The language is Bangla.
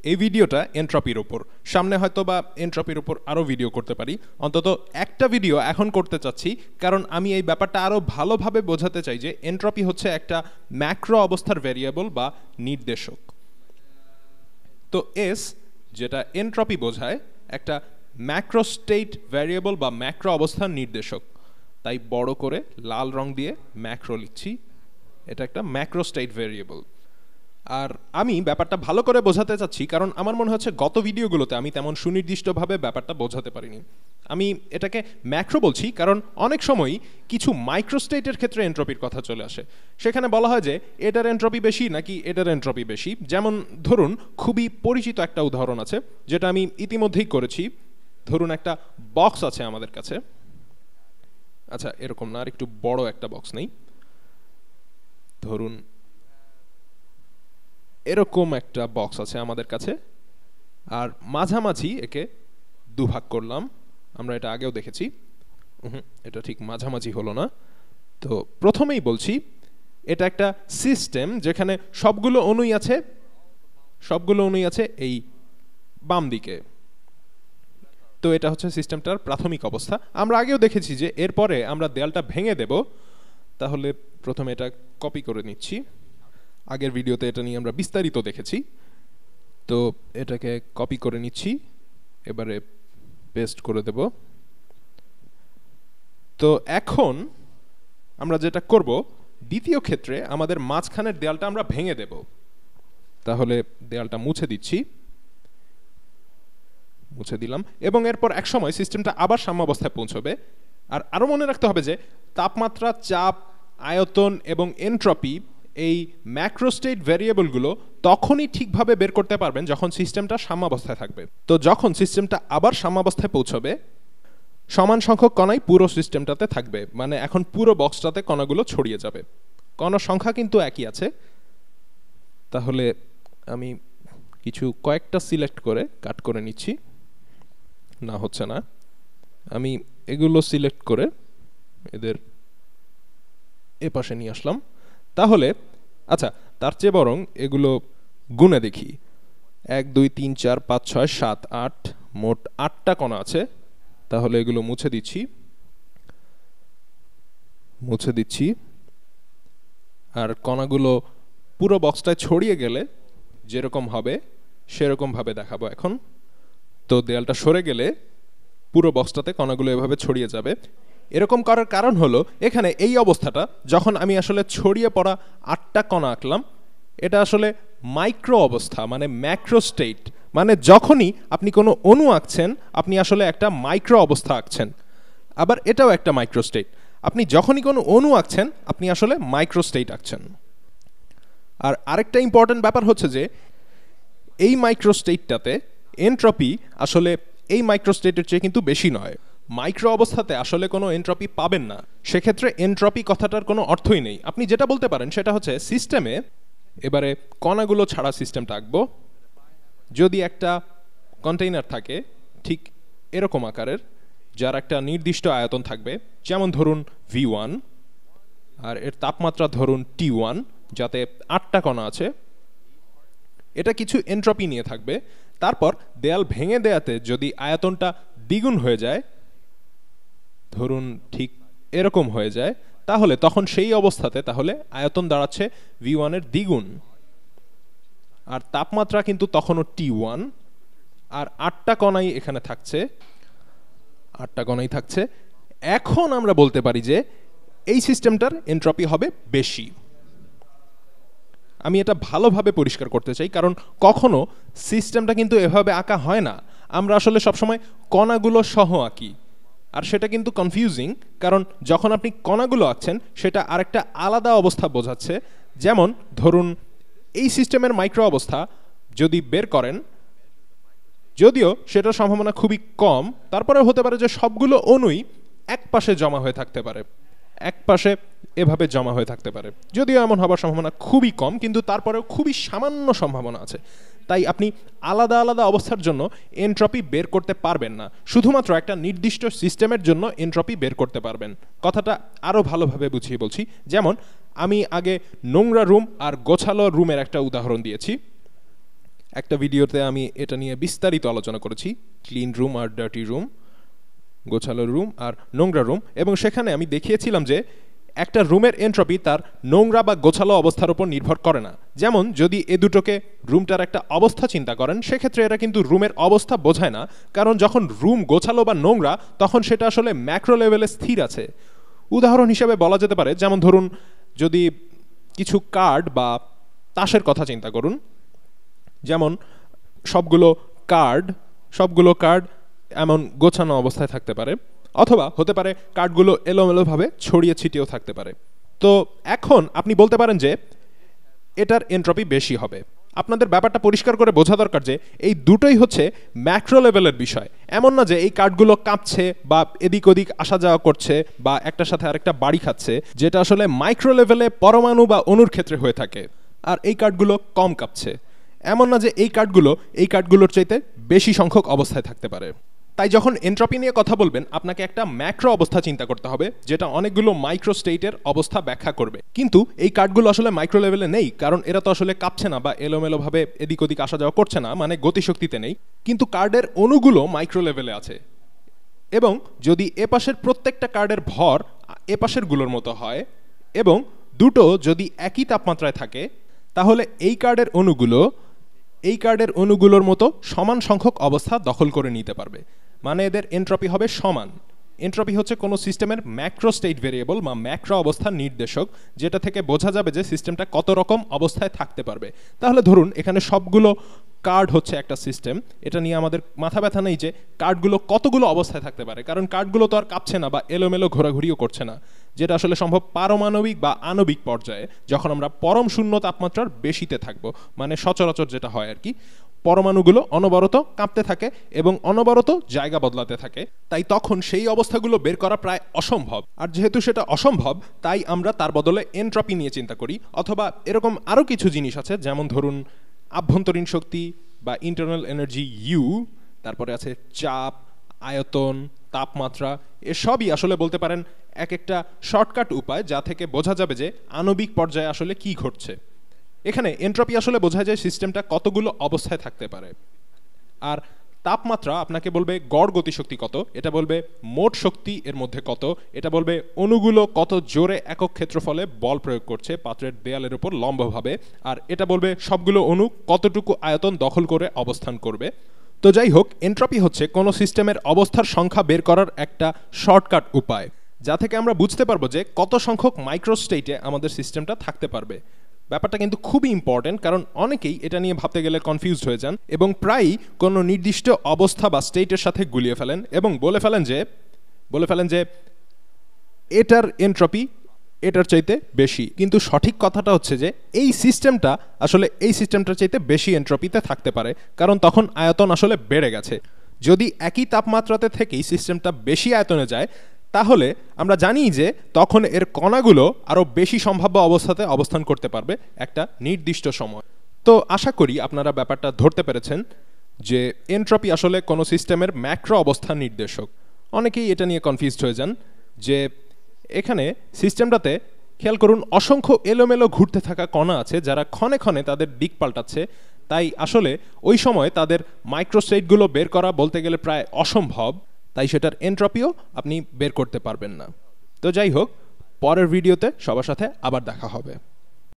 এই ভিডিওটা এনট্রপির উপর, সামনে হয়তো বা এনট্রপির উপর আরও ভিডিও করতে পারি, অন্তত একটা ভিডিও এখন করতে চাচ্ছি, কারণ আমি এই ব্যাপারটা আরও ভালোভাবে বোঝাতে চাই যে এনট্রপি হচ্ছে একটা ম্যাক্রো অবস্থার ভ্যারিয়েবল বা নির্দেশক। তো এস যেটা এনট্রপি বোঝায় একটা ম্যাক্রো স্টেট ভ্যারিয়েবল বা ম্যাক্রো অবস্থার নির্দেশক, তাই বড় করে লাল রং দিয়ে ম্যাক্রো লিখছি। এটা একটা ম্যাক্রো স্টেট ভ্যারিয়েবল। আর আমি ব্যাপারটা ভালো করে বোঝাতে চাচ্ছি কারণ আমার মনে হচ্ছে গত ভিডিওগুলোতে আমি তেমন সুনির্দিষ্টভাবে ব্যাপারটা বোঝাতে পারিনি। আমি এটাকে ম্যাক্রো বলছি কারণ অনেক সময়ই কিছু মাইক্রোস্টেটের ক্ষেত্রে এনট্রপির কথা চলে আসে। সেখানে বলা হয় যে এটার এনট্রপি বেশি নাকি এটার এনট্রপি বেশি। যেমন ধরুন, খুবই পরিচিত একটা উদাহরণ আছে যেটা আমি ইতিমধ্যেই করেছি। ধরুন একটা বক্স আছে আমাদের কাছে, আচ্ছা এরকম না, আর একটু বড় একটা বক্স নেই, ধরুন এরকম একটা বক্স আছে আমাদের কাছে, আর মাঝামাঝি একে দুভাগ করলাম। আমরা এটা আগেও দেখেছি, এটা ঠিক মাঝামাঝি হলো না। তো প্রথমেই বলছি এটা একটা সিস্টেম যেখানে সবগুলো অণুই আছে এই বাম দিকে। তো এটা হচ্ছে সিস্টেমটার প্রাথমিক অবস্থা। আমরা আগেও দেখেছি যে এরপরে আমরা দেয়ালটা ভেঙে দেব, তাহলে প্রথমে এটা কপি করে নিচ্ছি। আগের ভিডিওতে এটা নিয়ে আমরা বিস্তারিত দেখেছি। তো এটাকে কপি করে নিচ্ছি, এবারে পেস্ট করে দেব। তো এখন আমরা যেটা করব, দ্বিতীয় ক্ষেত্রে আমাদের মাঝখানের দেয়ালটা আমরা ভেঙে দেব। তাহলে দেয়ালটা মুছে দিচ্ছি, মুছে দিলাম, এবং এরপর এক সময় সিস্টেমটা আবার সাম্যাবস্থায় পৌঁছবে। আর আরও মনে রাখতে হবে যে তাপমাত্রা, চাপ, আয়তন এবং এনট্রপি এই ম্যাক্রোস্টেট ভ্যারিয়েবলগুলো তখনই ঠিকভাবে বের করতে পারবেন যখন সিস্টেমটা সাম্যাবস্থায় থাকবে। তো যখন সিস্টেমটা আবার সাম্যাবস্থায় পৌঁছবে, সমান সংখ্যক কণাই পুরো সিস্টেমটাতে থাকবে, মানে এখন পুরো বক্সটাতে কণাগুলো ছড়িয়ে যাবে। কণার সংখ্যা কিন্তু একই আছে। তাহলে আমি কয়েকটা সিলেক্ট করে কাট করে নিচ্ছি। না, হচ্ছে না। আমি এগুলো সিলেক্ট করে এদের এপাশে নিয়ে আসলাম। তাহলে আচ্ছা, তার চেয়ে বরং এগুলো গুণে দেখি। 1 2 3 4 5 6 7 8, মোট 8টা কণা আছে। তাহলে এগুলো মুছে দিচ্ছি। আর কণাগুলো পুরো বক্সটায় ছড়িয়ে গেলে যেরকম হবে সেরকম ভাবে দেখাবো এখন। তো দেয়ালটা সরে গেলে পুরো বক্সটাতে কণাগুলো এভাবে ছড়িয়ে যাবে। এরকম করার কারণ হলো, এখানে এই অবস্থাটা যখন আমি আসলে ছড়িয়ে পড়া 8টা কণা আঁকলাম, এটা আসলে মাইক্রো অবস্থা, মানে ম্যাক্রো স্টেট। মানে যখনই আপনি কোনো অণু আঁকছেন, আপনি আসলে একটা মাইক্রো অবস্থা আঁকছেন। আবার এটাও একটা মাইক্রো স্টেট। আপনি যখনই কোনো অণু আঁকছেন, আপনি আসলে মাইক্রো স্টেট আঁকছেন। আর আরেকটা ইম্পর্টেন্ট ব্যাপার হচ্ছে যে এই মাইক্রো স্টেটটাতে এনট্রপি আসলে এই মাইক্রো স্টেটের চেয়ে কিন্তু বেশি নয়। মাইক্রো অবস্থাতে আসলে কোনো এনট্রপি পাবেন না। সেক্ষেত্রে এনট্রপি কথাটার কোনো অর্থই নেই। আপনি যেটা বলতে পারেন সেটা হচ্ছে সিস্টেমে এবারে কণাগুলো ছাড়া সিস্টেমটা আঁকবো। যদি একটা কন্টেইনার থাকে ঠিক এরকম আকারের, যার একটা নির্দিষ্ট আয়তন থাকবে, যেমন ধরুন V1, আর এর তাপমাত্রা ধরুন T1, যাতে 8টা কণা আছে, এটা কিছু এনট্রপি নিয়ে থাকবে। তারপর দেয়াল ভেঙে দেয়াতে যদি আয়তনটা দ্বিগুণ হয়ে যায়, ধরুন ঠিক এরকম হয়ে যায়, তাহলে তখন সেই অবস্থাতে তাহলে আয়তন দাঁড়াচ্ছে V1 এর দ্বিগুণ, আর তাপমাত্রা কিন্তু তখনও T1, আর 8টা কণাই এখানে থাকছে, 8টা কণাই থাকছে। এখন আমরা বলতে পারি যে এই সিস্টেমটার এনট্রপি হবে বেশি। আমি এটা ভালোভাবে পরিষ্কার করতে চাই, কারণ কখনো সিস্টেমটা কিন্তু এভাবে আঁকা হয় না। আমরা আসলে সবসময় কণাগুলো সহ আঁকি, আর সেটা কিন্তু কনফিউজিং, কারণ যখন আপনি কণাগুলো আঁকছেন সেটা আরেকটা আলাদা অবস্থা বোঝাচ্ছে। যেমন ধরুন এই সিস্টেমের মাইক্রো অবস্থা যদি বের করেন, যদিও সেটার সম্ভাবনা খুবই কম, তারপরে হতে পারে যে সবগুলো অণুই এক পাশে জমা হয়ে থাকতে পারে, এক পাশে এভাবে জমা হয়ে থাকতে পারে। যদিও এমন হবার সম্ভাবনা খুবই কম, কিন্তু তারপরেও খুবই সামান্য সম্ভাবনা আছে। তাই আপনি আলাদা আলাদা অবস্থার জন্য এনট্রপি বের করতে পারবেন না, শুধুমাত্র একটা নির্দিষ্ট সিস্টেমের জন্য এনট্রপি বের করতে পারবেন। কথাটা আরও ভালোভাবে বুঝিয়ে বলছি। যেমন আমি আগে নোংরা রুম আর গোছালো রুমের একটা উদাহরণ দিয়েছি। একটা ভিডিওতে আমি এটা নিয়ে বিস্তারিত আলোচনা করেছি, ক্লিন রুম আর ডার্টি রুম, গোছালো রুম আর নোংরা রুম, এবং সেখানে আমি দেখিয়েছিলাম যে একটা রুমের এন্ট্রপি তার নোংরা বা গোছালো অবস্থার উপর নির্ভর করে না। যেমন যদি এ দুটোকে রুমটার একটা অবস্থা চিন্তা করেন, সেক্ষেত্রে এটা কিন্তু রুমের অবস্থা বোঝায় না, কারণ যখন রুম গোছালো বা নোংরা তখন সেটা আসলে ম্যাক্রো লেভেলে স্থির আছে। উদাহরণ হিসেবে বলা যেতে পারে, যেমন ধরুন যদি কিছু কার্ড বা তাসের কথা চিন্তা করুন, যেমন সবগুলো কার্ড এমন গোছানো অবস্থায় থাকতে পারে, অথবা হতে পারে কার্ডগুলো এলোমেলোভাবে ছড়িয়ে ছিটিয়েও থাকতে পারে। তো এখন আপনি বলতে পারেন যে এটার এন্ট্রপি বেশি হবে। আপনাদের ব্যাপারটা পরিষ্কার করে বোঝা দরকার যে এই দুটোই হচ্ছে ম্যাক্রো লেভেলের বিষয়। এমন না যে এই কার্ডগুলো কাঁপছে বা এদিক ওদিক আসা যাওয়া করছে বা একটার সাথে আরেকটা বাড়ি খাচ্ছে, যেটা আসলে মাইক্রো লেভেলে পরমাণু বা অণুর ক্ষেত্রে হয়ে থাকে। আর এই কার্ডগুলো কম কাঁপছে, এমন না যে এই কার্ডগুলোর চাইতে বেশি সংখ্যক অবস্থায় থাকতে পারে। তাই যখন এন্ট্রপি নিয়ে কথা বলবেন, আপনাকে একটা ম্যাক্রো অবস্থা চিন্তা করতে হবে, যেটা অনেকগুলো মাইক্রো স্টেটের অবস্থা ব্যাখ্যা করবে। কিন্তু এই কার্ডগুলো আসলে মাইক্রো লেভেলে নেই, কারণ এরা তো আসলে কাঁপছে না বা এলোমেলোভাবে এদিক ওদিক আসা যাওয়া করছে না, মানে গতিশক্তিতে নেই। কিন্তু কার্ডের অণুগুলো মাইক্রো লেভেলে আছে, এবং যদি এপাশের প্রত্যেকটা কার্ডের ভর এপাশের গুলোর মতো হয় এবং দুটো যদি একই তাপমাত্রায় থাকে, তাহলে এই কার্ডের অণুগুলোর মতো সমান সংখ্যক অবস্থা দখল করে নিতে পারবে। মানে এদের এন্ট্রপি হবে সমান। এন্ট্রপি হচ্ছে কোনো সিস্টেমের ম্যাক্রো স্টেট ভেরিয়েবল বা ম্যাক্রো অবস্থার নির্দেশক, যেটা থেকে বোঝা যাবে যে সিস্টেমটা কত রকম অবস্থায় থাকতে পারবে। তাহলে ধরুন এখানে সবগুলো কার্ড হচ্ছে একটা সিস্টেম, এটা নিয়ে আমাদের মাথা ব্যথা নেই যে কার্ডগুলো কতগুলো অবস্থায় থাকতে পারে, কারণ কার্ডগুলো তো আর কাঁপছে না বা এলোমেলো ঘোরাঘুরিও করছে না, যেটা আসলে সম্ভব পারমাণবিক বা আণবিক পর্যায়ে, যখন আমরা পরম শূন্য তাপমাত্রার বেশিতে থাকবো, মানে সচরাচর যেটা হয় আর কি। পরমাণুগুলো অনবরত কাঁপতে থাকে এবং অনবরত জায়গা বদলাতে থাকে, তাই তখন সেই অবস্থাগুলো বের করা প্রায় অসম্ভব। আর যেহেতু সেটা অসম্ভব, তাই আমরা তার বদলে এন্ট্রপি নিয়ে চিন্তা করি। অথবা এরকম আরও কিছু জিনিস আছে, যেমন ধরুন আভ্যন্তরীণ শক্তি বা ইন্টারনাল এনার্জি ইউ, তারপরে আছে চাপ, আয়তন, তাপমাত্রা। এসবই আসলে বলতে পারেন এক একটা শর্টকাট উপায়, যা থেকে বোঝা যাবে যে আণবিক পর্যায়ে আসলে কি ঘটছে। এখানে এন্ট্রপি আসলে বোঝায় যে সিস্টেমটা কতগুলো অবস্থায় থাকতে পারে। আর তাপমাত্রা আপনাকে বলবে গড় গতিশক্তি কত, এটা বলবে মোট শক্তি এর মধ্যে কত, এটা বলবে অণুগুলো কত জোরে একক ক্ষেত্রফলে বল প্রয়োগ করছে পাত্রের দেয়ালের উপর লম্বভাবে, আর এটা বলবে সবগুলো অণু কতটুকু আয়তন দখল করে অবস্থান করবে। তো যাই হোক, এন্ট্রপি হচ্ছে কোনো সিস্টেমের অবস্থার সংখ্যা বের করার একটা শর্টকাট উপায়, যা থেকে আমরা বুঝতে পারবো যে কত সংখ্যক মাইক্রো স্টেটে আমাদের সিস্টেমটা থাকতে পারবে। ব্যাপারটা কিন্তু খুবই ইম্পর্টেন্ট, কারণ অনেকেই এটা নিয়ে ভাবতে গেলে কনফিউজড হয়ে যান এবং প্রায়ই কোনো নির্দিষ্ট অবস্থা বা স্টেটের সাথে গুলিয়ে ফেলেন এবং বলে ফেলেন যে এটার এন্ট্রপি এটার চাইতে বেশি। কিন্তু সঠিক কথাটা হচ্ছে যে এই সিস্টেমটার চাইতে বেশি এন্ট্রপিতে থাকতে পারে, কারণ তখন আয়তন আসলে বেড়ে গেছে। যদি একই তাপমাত্রাতে থেকেই সিস্টেমটা বেশি আয়তনে যায়, তাহলে আমরা জানি যে তখন এর কণাগুলো আরও বেশি সম্ভাব্য অবস্থাতে অবস্থান করতে পারবে একটা নির্দিষ্ট সময়। তো আশা করি আপনারা ব্যাপারটা ধরতে পেরেছেন যে এন্ট্রপি আসলে কোনো সিস্টেমের ম্যাক্রো অবস্থার নির্দেশক। অনেকেই এটা নিয়ে কনফিউজড হয়ে যান যে এখানে সিস্টেমটাতে খেয়াল করুন অসংখ্য এলোমেলো ঘুরতে থাকা কণা আছে, যারা ক্ষণে ক্ষণে তাদের দিক পাল্টাচ্ছে। তাই আসলে ওই সময় তাদের মাইক্রোস্টেটগুলো বের করা বলতে গেলে প্রায় অসম্ভব, তাই সেটার এন্ট্রপিও আপনি বের করতে পারবেন না। তো যাই হোক, পরের ভিডিওতে সবার সাথে আবার দেখা হবে।